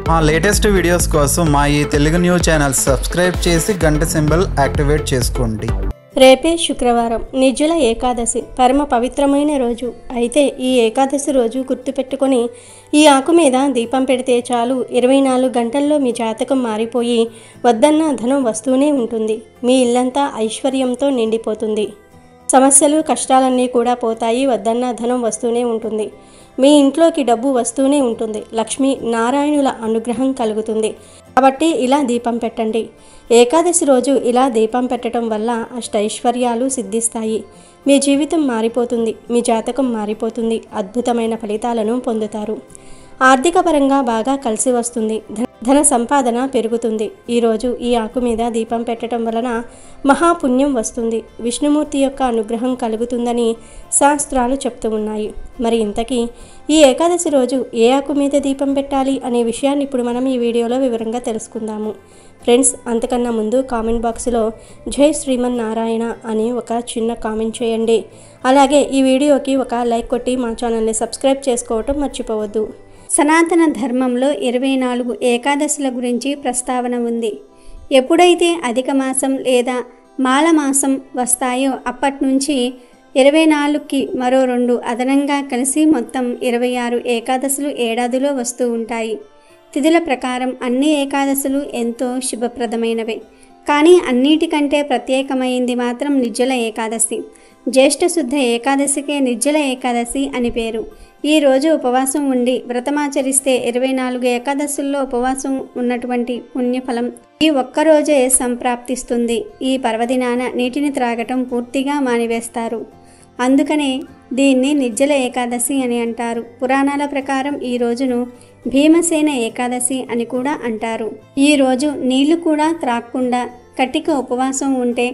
మా latest videos కోసం మా ఈ తెలుగు న్యూస్ ఛానల్ సబ్స్క్రైబ్ చేసి గంట సింబల్ యాక్టివేట్ చేసుకోండి. రేపే శుక్రవారం నిర్జల ఏకాదశి, పరమ పవిత్రమైన రోజు. అయితే ఈ ఏకాదశి రోజు గుర్తుపెట్టుకొని ఈ ఆకు మీద దీపం పెడితే చాలు, 24 గంటల్లో మీ జాతకం మారిపోయి వద్దన్న ధనం వస్తూనే ఉంటుంది. మీ ఇల్లంతా ఐశ్వర్యంతో నిండిపోతుంది. సమస్యలు కష్టాలన్నీ కూడా పోతాయి. వద్దన్న ధనం వస్తూనే ఉంటుంది. మీ ఇంట్లోకి డబ్బు వస్తూనే ఉంటుంది. లక్ష్మీ నారాయణుల అనుగ్రహం కలుగుతుంది. కాబట్టి ఇలా దీపం పెట్టండి. ఏకాదశి రోజు ఇలా దీపం పెట్టడం వల్ల అష్టైశ్వర్యాలు సిద్ధిస్తాయి. మీ జీవితం మారిపోతుంది. మీ జాతకం మారిపోతుంది. అద్భుతమైన ఫలితాలను పొందుతారు. ఆర్థిక పరంగా బాగా కలిసి వస్తుంది. ధన సంపాదన పెరుగుతుంది. ఈరోజు ఈ ఆకు మీద దీపం పెట్టడం వలన మహాపుణ్యం వస్తుంది. విష్ణుమూర్తి యొక్క అనుగ్రహం కలుగుతుందని శాస్త్రాలు చెప్తూ ఉన్నాయి. మరి ఇంతకీ ఈ ఏకాదశి రోజు ఏ ఆకు మీద దీపం పెట్టాలి అనే విషయాన్ని ఇప్పుడు మనం ఈ వీడియోలో వివరంగా తెలుసుకుందాము. ఫ్రెండ్స్, అంతకన్నా ముందు కామెంట్ బాక్స్లో జై శ్రీమన్నారాయణ అని ఒక చిన్న కామెంట్ చేయండి. అలాగే ఈ వీడియోకి ఒక లైక్ కొట్టి మా ఛానల్ని సబ్స్క్రైబ్ చేసుకోవటం మర్చిపోవద్దు. సనాతన ధర్మంలో 24 ఏకాదశుల గురించి ప్రస్తావన ఉంది. ఎప్పుడైతే అధిక మాసం లేదా మాలమాసం వస్తాయో అప్పటి నుంచి 24కి మరో 2 అదనంగా కలిసి మొత్తం 26 ఏకాదశులు ఏడాదిలో వస్తూ ఉంటాయి. తిథుల ప్రకారం అన్ని ఏకాదశులు ఎంతో శుభప్రదమైనవే. కానీ అన్నిటికంటే ప్రత్యేకమైంది మాత్రం నిర్జల ఏకాదశి. జ్యేష్ఠ శుద్ధ ఏకాదశికే నిర్జల ఏకాదశి అని పేరు. ఈ రోజు ఉపవాసం ఉండి వ్రతమాచరిస్తే 24 ఏకాదశుల్లో ఉపవాసం ఉన్నటువంటి పుణ్యఫలం ఈ ఒక్కరోజే సంప్రాప్తిస్తుంది. ఈ పర్వదినాన నీటిని త్రాగటం పూర్తిగా మానివేస్తారు. అందుకనే దీన్ని నిర్జల ఏకాదశి అని అంటారు. పురాణాల ప్రకారం ఈ రోజును భీమసేన ఏకాదశి అని కూడా అంటారు. ఈ రోజు నీళ్లు కూడా త్రాగకుండా కటిక ఉపవాసం ఉంటే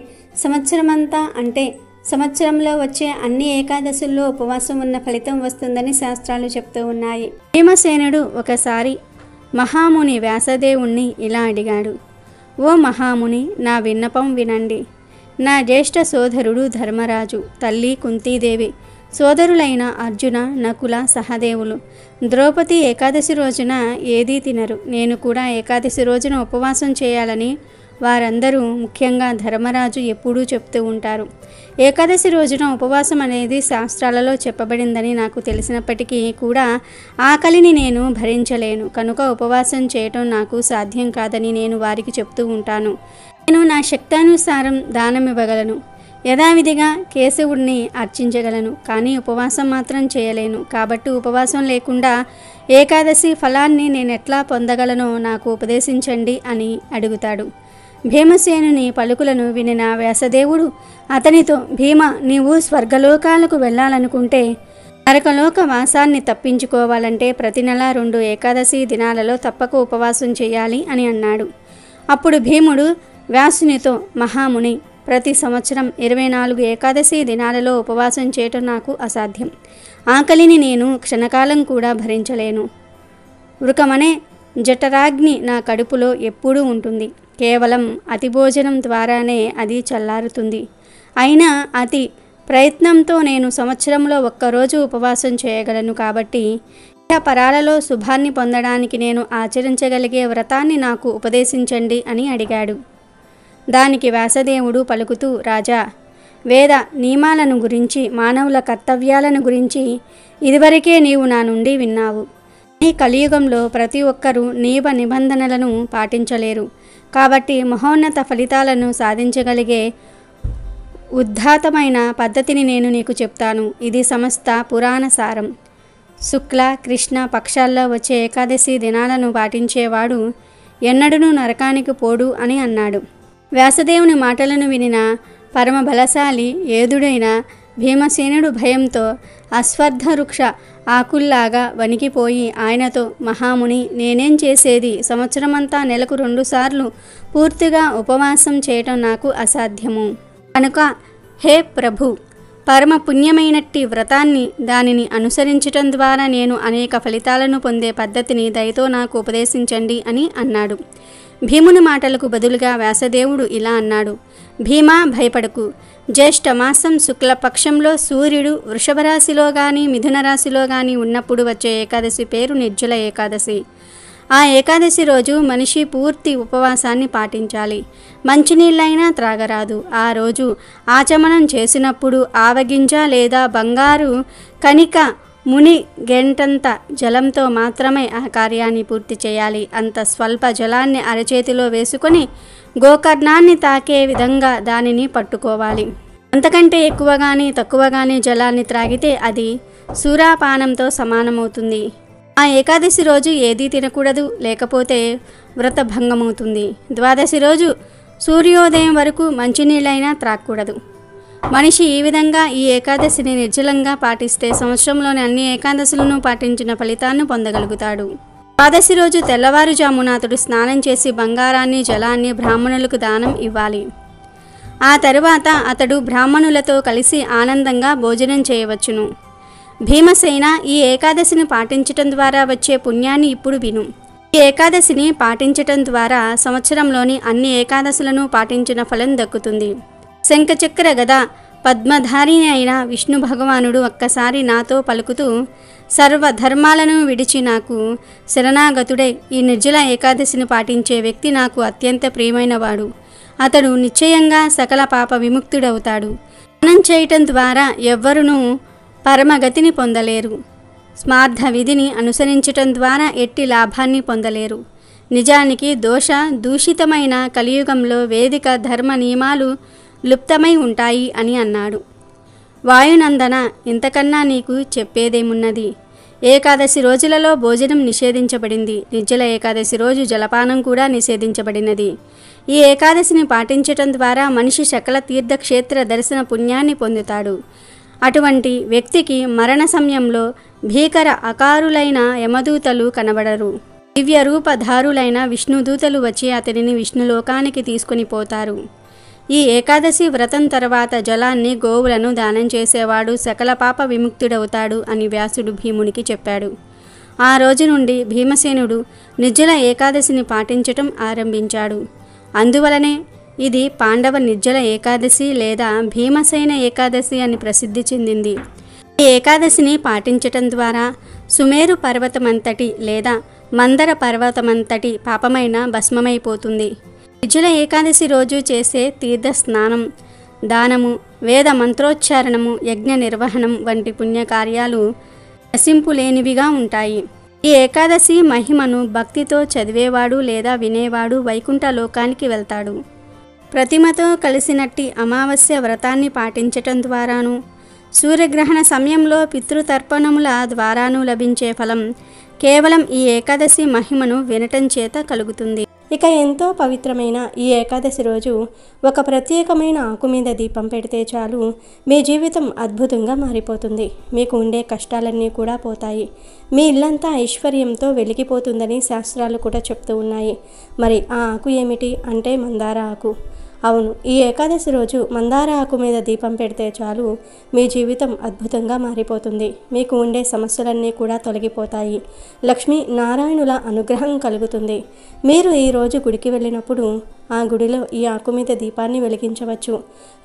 సంవత్సరమంతా అంటే సంవత్సరంలో వచ్చే అన్ని ఏకాదశుల్లో ఉపవాసం ఉన్న ఫలితం వస్తుందని శాస్త్రాలు చెప్తూ ఉన్నాయి. భీమసేనుడు ఒకసారి మహాముని వ్యాసదేవుణ్ణి ఇలా అడిగాడు. ఓ మహాముని, నా విన్నపం వినండి. నా జ్యేష్ఠ సోదరుడు ధర్మరాజు, తల్లి కుంతీదేవి, సోదరులైన అర్జున, నకుల, సహదేవులు ద్రౌపది ఏకాదశి రోజున ఏదీ తినరు. నేను కూడా ఏకాదశి రోజున ఉపవాసం చేయాలని వారందరూ, ముఖ్యంగా ధర్మరాజు ఎప్పుడూ చెప్తూ ఉంటారు. ఏకాదశి రోజున ఉపవాసం అనేది శాస్త్రాలలో చెప్పబడిందని నాకు తెలిసినప్పటికీ కూడా ఆకలిని నేను భరించలేను. కనుక ఉపవాసం చేయటం నాకు సాధ్యం కాదని నేను వారికి చెప్తూ ఉంటాను. నేను నా శక్తానుసారం దానం ఇవ్వగలను, యథావిధిగా కేశవుడిని అర్చించగలను, కానీ ఉపవాసం మాత్రం చేయలేను. కాబట్టి ఉపవాసం లేకుండా ఏకాదశి ఫలాన్ని నేనెట్లా పొందగలనో నాకు ఉపదేశించండి అని అడుగుతాడు. భీమసేనుని పలుకులను వినిన వ్యాసదేవుడు అతనితో, భీమ, నీవు స్వర్గలోకాలకు వెళ్ళాలనుకుంటే నరకలోక వాసాన్ని తప్పించుకోవాలంటే ప్రతి నెల 2 ఏకాదశి దినాలలో తప్పక ఉపవాసం చేయాలి అని అన్నాడు. అప్పుడు భీముడు వ్యాసునితో, మహాముని, ప్రతి సంవత్సరం 24 ఏకాదశి దినాలలో ఉపవాసం చేయటం నాకు అసాధ్యం. ఆకలిని నేను క్షణకాలం కూడా భరించలేను. వృకమనే జఠరాగ్ని నా కడుపులో ఎప్పుడూ ఉంటుంది. కేవలం అతి భోజనం ద్వారానే అది చల్లారుతుంది. అయినా అతి ప్రయత్నంతో నేను సంవత్సరంలో ఒక్కరోజు ఉపవాసం చేయగలను. కాబట్టి పరాలలో శుభాన్ని పొందడానికి నేను ఆచరించగలిగే వ్రతాన్ని నాకు ఉపదేశించండి అని అడిగాడు. దానికి వ్యాసదేవుడు పలుకుతూ, రాజా, వేద నియమాలను గురించి, మానవుల కర్తవ్యాలను గురించి ఇదివరకే నీవు నా నుండి విన్నావు. ఈ కలియుగంలో ప్రతి ఒక్కరూ నియమ నిబంధనలను పాటించలేరు. కాబట్టి మహోన్నత ఫలితాలను సాధించగలిగే ఉద్ధాతమైన పద్ధతిని నేను నీకు చెప్తాను. ఇది సమస్త పురాణ సారం. శుక్ల, కృష్ణ పక్షాల్లో వచ్చే ఏకాదశి దినాలను పాటించేవాడు ఎన్నడూ నరకానికి పోడు అని అన్నాడు. వ్యాసదేవుని మాటలను వినిన పరమ బలశాలి ఏదుడైన భీమసేనుడు భయంతో అశ్వత్థ వృక్ష ఆకుల్లాగా వణికిపోయి ఆయనతో, మహాముని, నేనేం చేసేది? సంవత్సరమంతా నెలకు 2 సార్లు పూర్తిగా ఉపవాసం చేయటం నాకు అసాధ్యము. కనుక హే ప్రభు, పరమ పుణ్యమైనట్టి వ్రతాన్ని, దానిని అనుసరించటం ద్వారా నేను అనేక ఫలితాలను పొందే పద్ధతిని దయతో నాకు ఉపదేశించండి అని అన్నాడు. భీముని మాటలకు బదులుగా వ్యాసదేవుడు ఇలా అన్నాడు. భీమా, భయపడకు. జ్యేష్ఠ మాసం శుక్లపక్షంలో సూర్యుడు వృషభ రాశిలో గాని మిథున రాశిలో గాని ఉన్నప్పుడు వచ్చే ఏకాదశి పేరు నిర్జల ఏకాదశి. ఆ ఏకాదశి రోజు మనిషి పూర్తి ఉపవాసాన్ని పాటించాలి. మంచినీళ్ళైనా త్రాగరాదు. ఆ రోజు ఆచమనం చేసినప్పుడు ఆవగింజ లేదా బంగారు కణిక ముని గంటంత జలంతో మాత్రమే ఆ కార్యాన్ని పూర్తి చేయాలి. అంత స్వల్ప జలాన్ని అరచేతిలో వేసుకొని గోకర్ణాన్ని తాకే విధంగా దానిని పట్టుకోవాలి. అంతకంటే ఎక్కువగాని తక్కువగాని జలాన్ని త్రాగితే అది సూరాపానంతో సమానమవుతుంది. ఆ ఏకాదశి రోజు ఏదీ తినకూడదు, లేకపోతే వ్రత భంగమవుతుంది. ద్వాదశి రోజు సూర్యోదయం వరకు మంచినీళ్ళైనా త్రాగకూడదు. మనిషి ఈ విధంగా ఈ ఏకాదశిని నిర్జలంగా పాటిస్తే సంవత్సరంలోని అన్ని ఏకాదశులను పాటించిన ఫలితాన్ని పొందగలుగుతాడు. ద్వాదశి రోజు తెల్లవారుజామున అతడు స్నానం చేసి బంగారాన్ని జలాన్ని బ్రాహ్మణులకు దానం ఇవ్వాలి. ఆ తరువాత అతడు బ్రాహ్మణులతో కలిసి ఆనందంగా భోజనం చేయవచ్చును. భీమసేన, ఈ ఏకాదశిని పాటించటం ద్వారా వచ్చే పుణ్యాన్ని ఇప్పుడు విను. ఈ ఏకాదశిని పాటించటం ద్వారా సంవత్సరంలోని అన్ని ఏకాదశులను పాటించిన ఫలం దక్కుతుంది. శంఖచక్ర గద పద్మధారి అయిన విష్ణు భగవానుడు ఒక్కసారి నాతో పలుకుతూ, సర్వధర్మాలను విడిచి నాకు శరణాగతుడై ఈ నిర్జల ఏకాదశిని పాటించే వ్యక్తి నాకు అత్యంత ప్రియమైనవాడు. అతడు నిశ్చయంగా సకల పాప విముక్తుడవుతాడు. స్నానం చేయటం ద్వారా ఎవ్వరునూ పరమగతిని పొందలేరు. స్మార్థ విధిని అనుసరించటం ద్వారా ఎట్టి లాభాన్ని పొందలేరు. నిజానికి దూషితమైన కలియుగంలో వేదిక ధర్మ నియమాలు లుప్తమై ఉంటాయి అని అన్నాడు. వాయునందన, ఇంతకన్నా నీకు చెప్పేదేమున్నది? ఏకాదశి రోజులలో భోజనం నిషేధించబడింది. నిర్జల ఏకాదశి రోజు జలపానం కూడా నిషేధించబడినది. ఈ ఏకాదశిని పాటించటం ద్వారా మనిషి సకల తీర్థక్షేత్ర దర్శన పుణ్యాన్ని పొందుతాడు. అటువంటి వ్యక్తికి మరణ సమయంలో భీకర అకారులైన యమదూతలు కనబడరు. దివ్య రూపధారులైన విష్ణుదూతలు వచ్చి అతనిని విష్ణులోకానికి తీసుకుని పోతారు. ఈ ఏకాదశి వ్రతం తర్వాత జలాన్ని, గోవులను దానం చేసేవాడు సకల పాప విముక్తుడవుతాడు అని వ్యాసుడు భీమునికి చెప్పాడు. ఆ రోజు నుండి భీమసేనుడు నిర్జల ఏకాదశిని పాటించటం ఆరంభించాడు. అందువలనే ఇది పాండవ నిర్జల ఏకాదశి లేదా భీమసేన ఏకాదశి అని ప్రసిద్ధి చెందింది. ఈ ఏకాదశిని పాటించటం ద్వారా సుమేరు పర్వతమంతటి లేదా మందర పర్వతమంతటి పాపమైన భస్మమైపోతుంది. నిర్జల ఏకాదశి రోజు చేసే తీర్థ స్నానం, దానము, వేద మంత్రోచ్చారణము, యజ్ఞ నిర్వహణం వంటి పుణ్యకార్యాలు నశింపులేనివిగా ఉంటాయి. ఈ ఏకాదశి మహిమను భక్తితో చదివేవాడు లేదా వినేవాడు వైకుంఠ లోకానికి వెళ్తాడు. ప్రతిమతో కలిసినట్టి అమావాస్య వ్రతాన్ని పాటించటం ద్వారాను, సూర్యగ్రహణ సమయంలో పితృతర్పణముల ద్వారాను లభించే ఫలం కేవలం ఈ ఏకాదశి మహిమను వినటం చేత కలుగుతుంది. ఇక ఎంతో పవిత్రమైన ఈ ఏకాదశి రోజు ఒక ప్రత్యేకమైన ఆకు మీద దీపం పెడితే చాలు, మీ జీవితం అద్భుతంగా మారిపోతుంది. మీకు ఉండే కష్టాలన్నీ కూడా పోతాయి. మీ ఇల్లంతా ఐశ్వర్యంతో వెలిగిపోతుందని శాస్త్రాలు కూడా చెప్తూ ఉన్నాయి. మరి ఆ ఆకు ఏమిటి అంటే మందార ఆకు. అవును, ఈ ఏకాదశి రోజు మందార ఆకు మీద దీపం పెడితే చాలు, మీ జీవితం అద్భుతంగా మారిపోతుంది. మీకు ఉండే సమస్యలన్నీ కూడా తొలగిపోతాయి. లక్ష్మీ నారాయణుల అనుగ్రహం కలుగుతుంది. మీరు ఈరోజు గుడికి వెళ్ళినప్పుడు ఆ గుడిలో ఈ ఆకు మీద దీపాన్ని వెలిగించవచ్చు.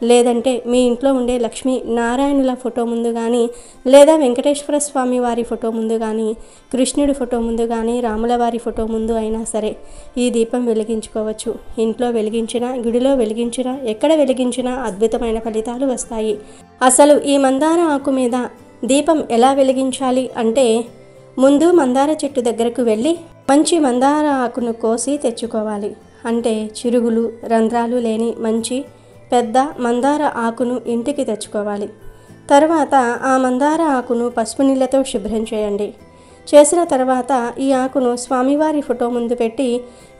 లేదంటే మీ ఇంట్లో ఉండే లక్ష్మీ నారాయణుల ఫోటో ముందు కానీ, లేదా వెంకటేశ్వర స్వామి వారి ఫోటో ముందు కానీ, కృష్ణుడి ఫోటో ముందు కానీ, రాముల వారి ఫోటో ముందు అయినా సరే ఈ దీపం వెలిగించుకోవచ్చు. ఇంట్లో వెలిగించినా, గుడిలో వెలిగించినా, ఎక్కడ వెలిగించినా అద్భుతమైన ఫలితాలు వస్తాయి. అసలు ఈ మందార ఆకు మీద దీపం ఎలా వెలిగించాలి అంటే, ముందు మందార చెట్టు దగ్గరకు వెళ్ళి మంచి మందార ఆకును కోసి తెచ్చుకోవాలి. అంటే చిరుగులు, రంధ్రాలు లేని మంచి పెద్ద మందార ఆకును ఇంటికి తెచ్చుకోవాలి. తర్వాత ఆ మందార ఆకును పసుపు నీళ్ళతో శుభ్రం చేయండి. చేసిన తర్వాత ఈ ఆకును స్వామివారి ఫోటో ముందు పెట్టి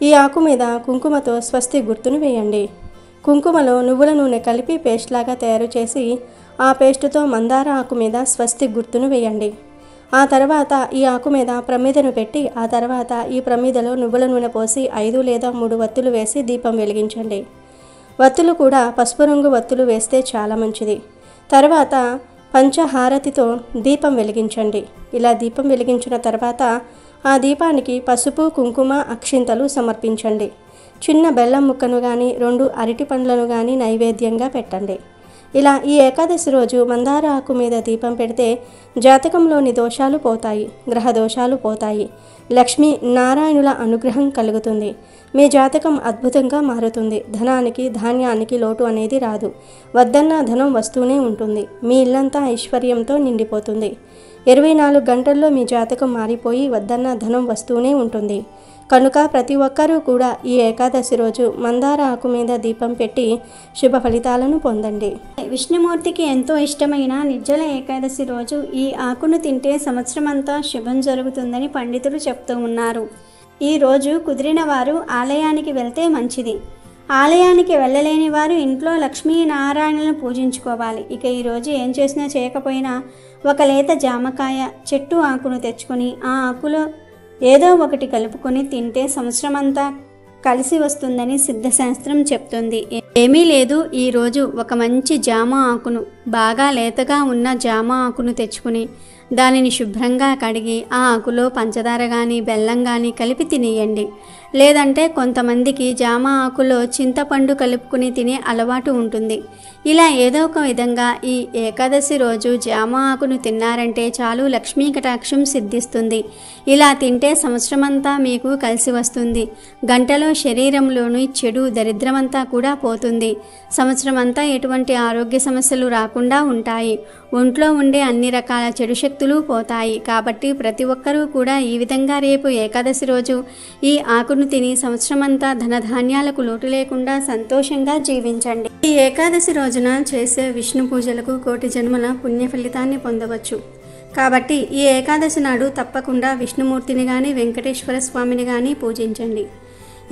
ఈ ఆకు మీద కుంకుమతో స్వస్తి గుర్తును వేయండి. కుంకుమలో నువ్వుల నూనె కలిపి పేస్ట్ లాగా తయారు చేసి ఆ పేస్టుతో మందార ఆకు మీద స్వస్తి గుర్తును వేయండి. ఆ తర్వాత ఈ ఆకు మీద ప్రమిదను పెట్టి ఆ తర్వాత ఈ ప్రమిదలో నువ్వుల నూనె పోసి 5 లేదా 3 వత్తులు వేసి దీపం వెలిగించండి. వత్తులు కూడా పసుపు రంగు వత్తులు వేస్తే చాలా మంచిది. తర్వాత పంచహారతితో దీపం వెలిగించండి. ఇలా దీపం వెలిగించిన తర్వాత ఆ దీపానికి పసుపు, కుంకుమ, అక్షింతలు సమర్పించండి. చిన్న బెల్లం ముక్కను కానీ 2 అరటి పండ్లను కానీ నైవేద్యంగా పెట్టండి. ఇలా ఈ ఏకాదశి రోజు మందార ఆకు మీద దీపం పెడితే జాతకంలోని దోషాలు పోతాయి, గ్రహ దోషాలు పోతాయి, లక్ష్మీ నారాయణుల అనుగ్రహం కలుగుతుంది, మీ జాతకం అద్భుతంగా మారుతుంది, ధనానికి ధాన్యానికి లోటు అనేది రాదు, వద్దన్న ధనం వస్తూనే ఉంటుంది, మీ ఇల్లంతా ఐశ్వర్యంతో నిండిపోతుంది, 24 గంటల్లో మీ జాతకం మారిపోయి వద్దన్న ధనం వస్తూనే ఉంటుంది. కనుక ప్రతి ఒక్కరూ కూడా ఈ ఏకాదశి రోజు మందార ఆకు మీద దీపం పెట్టి శుభ ఫలితాలను పొందండి. విష్ణుమూర్తికి ఎంతో ఇష్టమైన నిర్జల ఏకాదశి రోజు ఈ ఆకును తింటే సంవత్సరం అంతా శుభం జరుగుతుందని పండితులు చెప్తూ ఉన్నారు. ఈ రోజు కుదిరిన వారు ఆలయానికి వెళ్తే మంచిది. ఆలయానికి వెళ్ళలేని వారు ఇంట్లో లక్ష్మీనారాయణలను పూజించుకోవాలి. ఇక ఈరోజు ఏం చేసినా చేయకపోయినా ఒక లేత జామకాయ చెట్టు ఆకును తెచ్చుకొని ఆ ఆకులో ఏదో ఒకటి కలుపుకొని తింటే సంవత్సరం అంతా కలిసి వస్తుందని సిద్ధశాస్త్రం చెప్తుంది. ఏమీ లేదు, ఈరోజు ఒక మంచి జామ ఆకును, బాగా లేతగా ఉన్న జామ ఆకును తెచ్చుకుని దానిని శుభ్రంగా కడిగి ఆ ఆకులో పంచదార కానీ బెల్లం కానీ కలిపి తినేయండి. లేదంటే కొంతమందికి జామ ఆకులో చింతపండు కలుపుకుని తినే అలవాటు ఉంటుంది. ఇలా ఏదో ఒక విధంగా ఈ ఏకాదశి రోజు జామ ఆకును తిన్నారంటే చాలు, లక్ష్మీ కటాక్షం సిద్ధిస్తుంది. ఇలా తింటే సంవత్సరమంతా మీకు కలిసి వస్తుంది. గంటలో శరీరంలోని చెడు దరిద్రమంతా కూడా పోతుంది. సంవత్సరం అంతా ఎటువంటి ఆరోగ్య సమస్యలు రాకుండా ఉంటాయి. ఒంట్లో ఉండే అన్ని రకాల చెడు శక్తులు పోతాయి. కాబట్టి ప్రతి ఒక్కరూ కూడా ఈ విధంగా రేపు ఏకాదశి రోజు ఈ ఆకును తిని సంవత్సరమంతా ధనధాన్యాలకు లోటు లేకుండా సంతోషంగా జీవించండి. ఈ ఏకాదశి రోజున చేసే విష్ణు పూజలకు కోటి జన్మల పుణ్య ఫలితాన్ని పొందవచ్చు. కాబట్టి ఈ ఏకాదశి నాడు తప్పకుండా విష్ణుమూర్తిని కానీ వెంకటేశ్వర స్వామిని కానీ పూజించండి.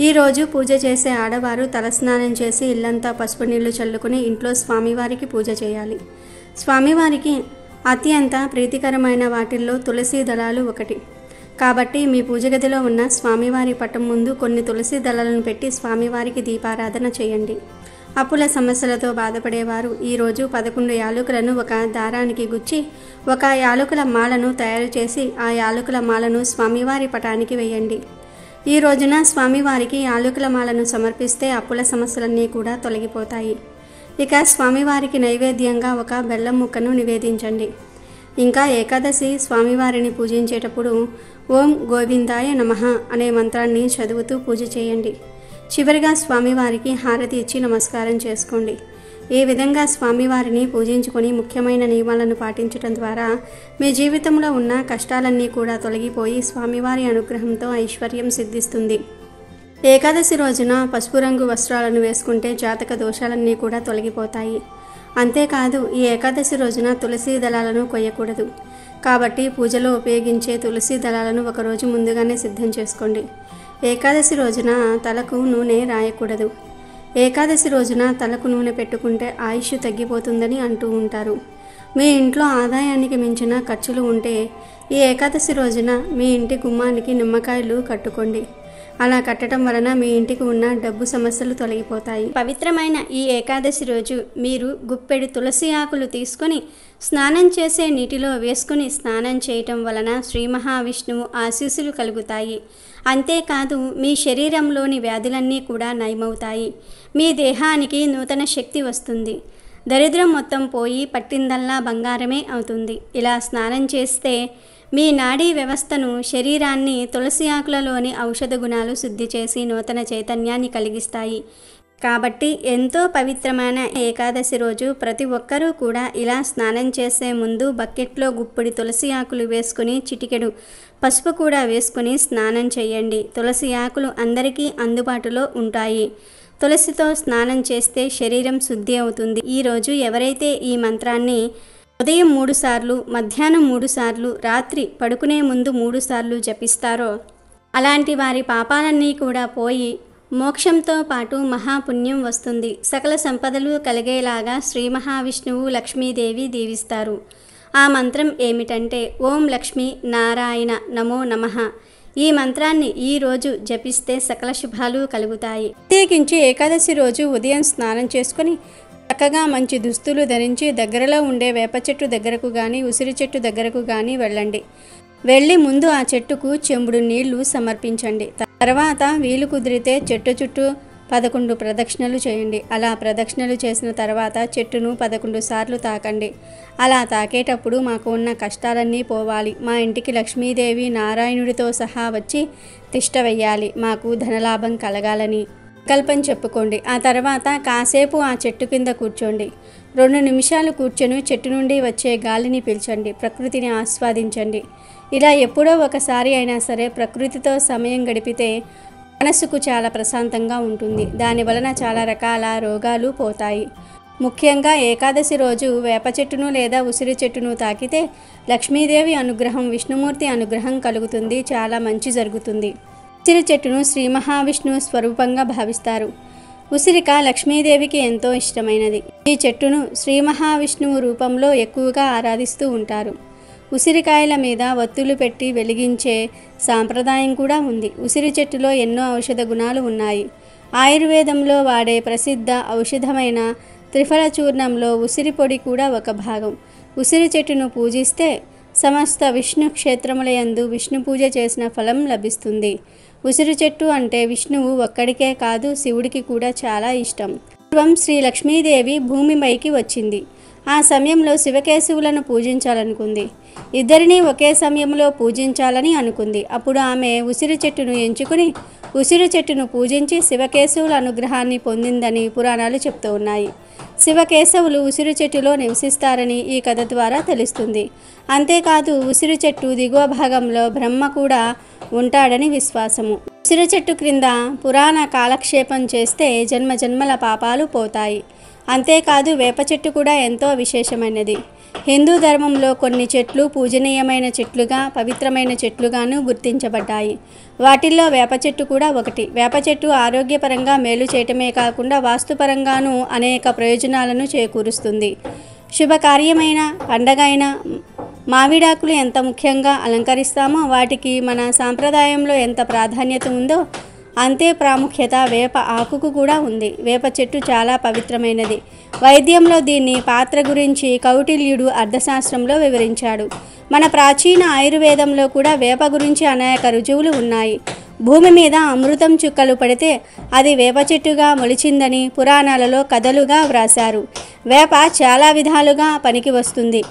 ఈరోజు పూజ చేసే ఆడవారు తలస్నానం చేసి ఇల్లంతా పసుపు నీళ్లు చల్లుకుని ఇంట్లో స్వామివారికి పూజ చేయాలి. స్వామివారికి అత్యంత ప్రీతికరమైన వాటిల్లో తులసి దళాలు ఒకటి. కాబట్టి మీ పూజ గదిలో ఉన్న స్వామివారి పటం ముందు కొన్ని తులసి దళాలను పెట్టి స్వామివారికి దీపారాధన చేయండి. అప్పుల సమస్యలతో బాధపడేవారు ఈరోజు 11 యాలకులను ఒక దారానికి గుచ్చి ఒక యాలకుల మాలను తయారు చేసి ఆ యాలకుల మాలను స్వామివారి పటానికి వేయండి. ఈ రోజున స్వామివారికి యాలకుల మాలను సమర్పిస్తే అప్పుల సమస్యలన్నీ కూడా తొలగిపోతాయి. ఇక స్వామివారికి నైవేద్యంగా ఒక బెల్లం ముక్కను నివేదించండి. ఇంకా ఏకాదశి స్వామివారిని పూజించేటప్పుడు ఓం గోవిందాయ నమః అనే మంత్రాన్ని చదువుతూ పూజ చేయండి. చివరిగా స్వామివారికి హారతి ఇచ్చి నమస్కారం చేసుకోండి. ఈ విధంగా స్వామివారిని పూజించుకొని ముఖ్యమైన నియమాలను పాటించడం ద్వారా మీ జీవితంలో ఉన్న కష్టాలన్నీ కూడా తొలగిపోయి స్వామివారి అనుగ్రహంతో ఐశ్వర్యం సిద్ధిస్తుంది. ఏకాదశి రోజున పసుపు రంగు వస్త్రాలను వేసుకుంటే జాతక దోషాలన్నీ కూడా తొలగిపోతాయి. అంతేకాదు ఈ ఏకాదశి రోజున తులసి దళాలను కొయ్యకూడదు. కాబట్టి పూజలో ఉపయోగించే తులసి దళాలను ఒకరోజు ముందుగానే సిద్ధం చేసుకోండి. ఏకాదశి రోజున తలకు నూనె రాయకూడదు. ఏకాదశి రోజున తలకు నూనె పెట్టుకుంటే ఆయుష్ తగ్గిపోతుందని అంటూ ఉంటారు. మీ ఇంట్లో ఆదాయానికి మించిన ఖర్చులు ఉంటే ఈ ఏకాదశి రోజున మీ ఇంటి గుమ్మానికి నిమ్మకాయలు కట్టుకోండి. అలా కట్టడం వలన మీ ఇంటికి ఉన్న డబ్బు సమస్యలు తొలగిపోతాయి. పవిత్రమైన ఈ ఏకాదశి రోజు మీరు గుప్పెడు తులసి ఆకులు తీసుకొని స్నానం చేసే నీటిలో వేసుకుని స్నానం చేయటం వలన శ్రీ మహావిష్ణువు ఆశీస్సులు కలుగుతాయి. అంతేకాదు మీ శరీరంలోని వ్యాధులన్నీ కూడా నయమవుతాయి. మీ దేహానికి నూతన శక్తి వస్తుంది. దరిద్రం మొత్తం పోయి పట్టిందల్లా బంగారమే అవుతుంది. ఇలా స్నానం చేస్తే మీ నాడీ వ్యవస్థను, శరీరాన్ని తులసి ఆకులలోని ఔషధ గుణాలు శుద్ధి చేసి నూతన చైతన్యాన్ని కలిగిస్తాయి. కాబట్టి ఎంతో పవిత్రమైన ఏకాదశి రోజు ప్రతి ఒక్కరూ కూడా ఇలా స్నానం చేసే ముందు బకెట్లో గుప్పిడి తులసి ఆకులు వేసుకుని చిటికెడు పసుపు కూడా వేసుకుని స్నానం చేయండి. తులసి ఆకులు అందరికీ అందుబాటులో ఉంటాయి. తులసితో స్నానం చేస్తే శరీరం శుద్ధి అవుతుంది. ఈరోజు ఎవరైతే ఈ మంత్రాన్ని ఉదయం 3 సార్లు, మధ్యాహ్నం 3 సార్లు, రాత్రి పడుకునే ముందు 3 సార్లు జపిస్తారో అలాంటి వారి పాపాలన్నీ కూడా పోయి మోక్షంతో పాటు మహాపుణ్యం వస్తుంది. సకల సంపదలు కలిగేలాగా శ్రీ మహావిష్ణువు లక్ష్మీదేవి దీవిస్తారు. ఆ మంత్రం ఏమిటంటే ఓం లక్ష్మీ నారాయణ నమో నమః. ఈ మంత్రాన్ని ఈరోజు జపిస్తే సకల శుభాలు కలుగుతాయి. ప్రత్యేకించి ఏకాదశి రోజు ఉదయం స్నానం చేసుకుని చక్కగా మంచి దుస్తులు ధరించి దగ్గరలో ఉండే వేప చెట్టు దగ్గరకు కానీ ఉసిరి చెట్టు దగ్గరకు కానీ వెళ్ళండి. వెళ్ళి ముందు ఆ చెట్టుకు చెంబుడు నీళ్లు సమర్పించండి. తర్వాత వీలు కుదిరితే చెట్టు చుట్టూ 11 ప్రదక్షిణలు చేయండి. అలా ప్రదక్షిణలు చేసిన తర్వాత చెట్టును 11 సార్లు తాకండి. అలా తాకేటప్పుడు మాకు ఉన్న కష్టాలన్నీ పోవాలి, మా ఇంటికి లక్ష్మీదేవి నారాయణుడితో సహా వచ్చి తిష్ట వెయ్యాలి, మాకు ధనలాభం కలగాలని సంకల్పం చెప్పుకోండి. ఆ తర్వాత కాసేపు ఆ చెట్టు కింద కూర్చోండి. 2 నిమిషాలు కూర్చొని చెట్టు నుండి వచ్చే గాలిని పీల్చండి, ప్రకృతిని ఆస్వాదించండి. ఇలా ఎప్పుడో ఒకసారి అయినా సరే ప్రకృతితో సమయం గడిపితే మనసుకు చాలా ప్రశాంతంగా ఉంటుంది. దాని వలన చాలా రకాల రోగాలు పోతాయి. ముఖ్యంగా ఏకాదశి రోజు వేప చెట్టును లేదా ఉసిరి చెట్టును తాకితే లక్ష్మీదేవి అనుగ్రహం, విష్ణుమూర్తి అనుగ్రహం కలుగుతుంది, చాలా మంచి జరుగుతుంది. ఉసిరి చెట్టును శ్రీ మహావిష్ణువు స్వరూపంగా భావిస్తారు. ఉసిరిక లక్ష్మీదేవికి ఎంతో ఇష్టమైనది. ఈ చెట్టును శ్రీ మహావిష్ణువు రూపంలో ఎక్కువగా ఆరాధిస్తూ ఉంటారు. ఉసిరికాయల మీద ఒత్తులు పెట్టి వెలిగించే సాంప్రదాయం కూడా ఉంది. ఉసిరి చెట్టులో ఎన్నో ఔషధ గుణాలు ఉన్నాయి. ఆయుర్వేదంలో వాడే ప్రసిద్ధ ఔషధమైన త్రిఫల చూర్ణంలో ఉసిరి పొడి కూడా ఒక భాగం. ఉసిరి చెట్టును పూజిస్తే సమస్త విష్ణు క్షేత్రములయందు విష్ణు పూజ చేసిన ఫలం లభిస్తుంది. ఉసిరి చెట్టు అంటే విష్ణువు ఒక్కడికే కాదు, శివుడికి కూడా చాలా ఇష్టం. పూర్వం శ్రీ లక్ష్మీదేవి భూమిపైకి వచ్చింది. ఆ సమయంలో శివకేశవులను పూజించాలనుకుంది. ఇద్దరినీ ఒకే సమయంలో పూజించాలని అనుకుంది. అప్పుడు ఆమె ఉసిరి చెట్టును ఎంచుకుని ఉసిరి చెట్టును పూజించి శివకేశవుల అనుగ్రహాన్ని పొందిందని పురాణాలు చెప్తూ ఉన్నాయి. శివకేశవులు ఉసిరి చెట్టులో నివసిస్తారని ఈ కథ ద్వారా తెలుస్తుంది. అంతేకాదు ఉసిరి చెట్టు దిగువ భాగంలో బ్రహ్మ కూడా ఉంటాడని విశ్వాసము. ఉసిరి చెట్టు క్రింద పురాణ కాలక్షేపం చేస్తే జన్మజన్మల పాపాలు పోతాయి. అంతేకాదు వేప చెట్టు కూడా ఎంతో విశేషమైనది. హిందూ ధర్మంలో కొన్ని చెట్లు పూజనీయమైన చెట్లుగా, పవిత్రమైన చెట్లుగాను గుర్తించబడ్డాయి. వాటిల్లో వేప చెట్టు కూడా ఒకటి. వేప చెట్టు ఆరోగ్యపరంగా మేలు చేయటమే కాకుండా వాస్తుపరంగాను అనేక ప్రయోజనాలను చేకూరుస్తుంది. శుభకార్యమైన, పండగైన మామిడాకులు ఎంత ముఖ్యంగా అలంకరిస్తామో వాటికి మన సాంప్రదాయంలో ఎంత ప్రాధాన్యత ఉందో అంతే ప్రాముఖ్యత వేప ఆకుకు కూడా ఉంది. వేప చెట్టు చాలా పవిత్రమైనది. వైద్యంలో దీన్ని పాత్ర గురించి కౌటిల్యుడు అర్థశాస్త్రంలో వివరించాడు. మన ప్రాచీన ఆయుర్వేదంలో కూడా వేప గురించి అనేక రుజువులు ఉన్నాయి. భూమి మీద అమృతం చుక్కలు పడితే అది వేప చెట్టుగా మొలిచిందని పురాణాలలో కథలుగా వ్రాశారు. వేప చాలా విధాలుగా పనికి వస్తుంది.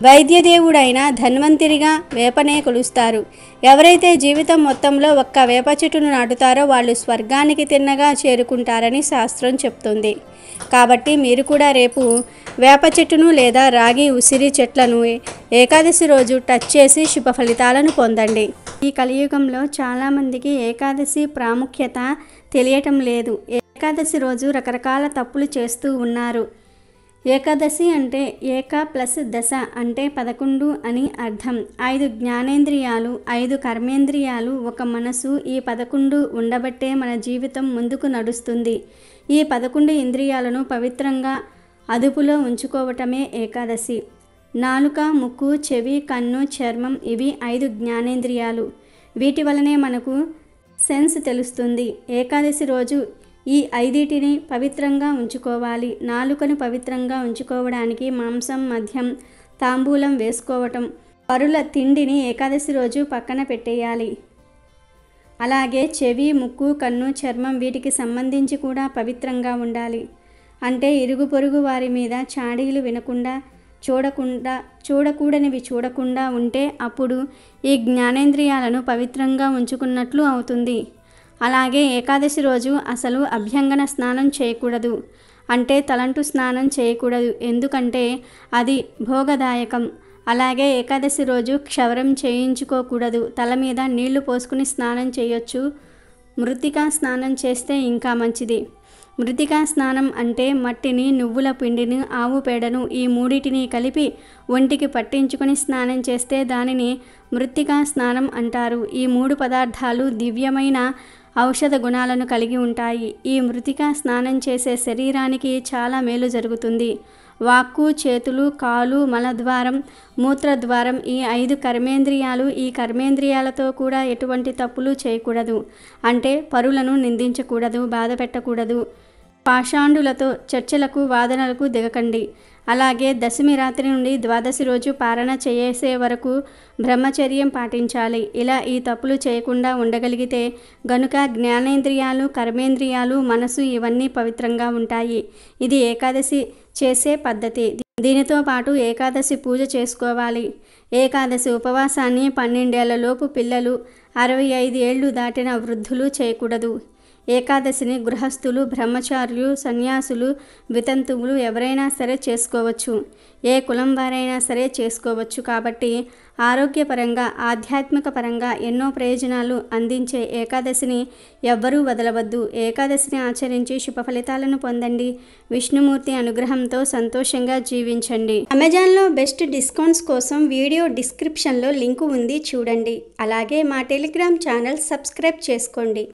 వైద్యదేవుడైన ధన్వంతరిగా వేపనే కొలుస్తారు. ఎవరైతే జీవితం మొత్తంలో ఒక్క వేప చెట్టును నాటుతారో వాళ్ళు స్వర్గానికి తిన్నగా చేరుకుంటారని శాస్త్రం చెప్తుంది. కాబట్టి మీరు కూడా రేపు వేప చెట్టును లేదా రాగి, ఉసిరి చెట్లను ఏకాదశి రోజు టచ్ చేసి శుభ ఫలితాలను పొందండి. ఈ కలియుగంలో చాలామందికి ఏకాదశి ప్రాముఖ్యత తెలియటం లేదు. ఏకాదశి రోజు రకరకాల తప్పులు చేస్తూ ఉన్నారు. ఏకాదశి అంటే ఏక ప్లస్ దశ అంటే 11 అని అర్థం. 5 జ్ఞానేంద్రియాలు, 5 కర్మేంద్రియాలు, ఒక మనసు, ఈ 11 ఉండబట్టే మన జీవితం ముందుకు నడుస్తుంది. ఈ 11 ఇంద్రియాలను పవిత్రంగా అదుపులో ఉంచుకోవటమే ఏకాదశి. నాలుక, ముక్కు, చెవి, కన్ను, చర్మం ఇవి 5 జ్ఞానేంద్రియాలు. వీటి వలనే మనకు సెన్స్ తెలుస్తుంది. ఏకాదశి రోజు ఈ 5టిని పవిత్రంగా ఉంచుకోవాలి. నాలుకను పవిత్రంగా ఉంచుకోవడానికి మాంసం, మద్యం, తాంబూలం వేసుకోవటం, పరుల తిండిని ఏకాదశి రోజు పక్కన పెట్టేయాలి. అలాగే చెవి, ముక్కు, కన్ను, చర్మం వీటికి సంబంధించి కూడా పవిత్రంగా ఉండాలి. అంటే ఇరుగు పొరుగు వారి మీద చాడీలు వినకుండా, చూడకూడనివి చూడకుండా ఉంటే అప్పుడు ఈ జ్ఞానేంద్రియాలను పవిత్రంగా ఉంచుకున్నట్లు అవుతుంది. అలాగే ఏకాదశి రోజు అసలు అభ్యంగన స్నానం చేయకూడదు. అంటే తలంటు స్నానం చేయకూడదు. ఎందుకంటే అది భోగదాయకం. అలాగే ఏకాదశి రోజు క్షవరం చేయించుకోకూడదు. తల మీద నీళ్లు పోసుకుని స్నానం చేయొచ్చు. మృత్తికా స్నానం చేస్తే ఇంకా మంచిది. మృత్తికా స్నానం అంటే మట్టిని, నువ్వుల పిండిని, ఆవు పేడను ఈ మూడిటిని కలిపి ఒంటికి పట్టించుకొని స్నానం చేస్తే దానిని మృత్తికా స్నానం అంటారు. ఈ 3 పదార్థాలు దివ్యమైన ఔషధ గుణాలను కలిగి ఉంటాయి. ఈ మృత్తికా స్నానం చేసే శరీరానికి చాలా మేలు జరుగుతుంది. వాక్కు, చేతులు, కాలు, మలద్వారం, మూత్రద్వారం ఈ 5 కర్మేంద్రియాలు. ఈ కర్మేంద్రియాలతో కూడా ఎటువంటి తప్పులు చేయకూడదు. అంటే పరులను నిందించకూడదు, బాధ పెట్టకూడదు. పాషాండులతో చర్చలకు, వాదనలకు దిగకండి. అలాగే దశమి రాత్రి నుండి ద్వాదశి రోజు పారణ చేసే వరకు బ్రహ్మచర్యం పాటించాలి. ఇలా ఈ తప్పులు చేయకుండా ఉండగలిగితే గనుక జ్ఞానేంద్రియాలు, కర్మేంద్రియాలు, మనసు ఇవన్నీ పవిత్రంగా ఉంటాయి. ఇది ఏకాదశి చేసే పద్ధతి. దీనితో పాటు ఏకాదశి పూజ చేసుకోవాలి. ఏకాదశి ఉపవాసాన్ని 12 ఏళ్లలోపు పిల్లలు, 65 ఏళ్లు దాటిన వృద్ధులు చేయకూడదు. ఏకాదశిని గృహస్థులు, బ్రహ్మచారులు, సన్యాసులు, వితంతువులు ఎవరైనా సరే చేసుకోవచ్చు. ఏ కులం వారైనా సరే చేసుకోవచ్చు. కాబట్టి ఆరోగ్యపరంగా, ఆధ్యాత్మిక పరంగా ఎన్నో ప్రయోజనాలు అందించే ఏకాదశిని ఎవ్వరూ వదలవద్దు. ఏకాదశిని ఆచరించి శుభ ఫలితాలను పొందండి. విష్ణుమూర్తి అనుగ్రహంతో సంతోషంగా జీవించండి. అమెజాన్లో బెస్ట్ డిస్కౌంట్స్ కోసం వీడియో డిస్క్రిప్షన్లో లింకు ఉంది, చూడండి. అలాగే మా టెలిగ్రామ్ ఛానల్ సబ్స్క్రైబ్ చేసుకోండి.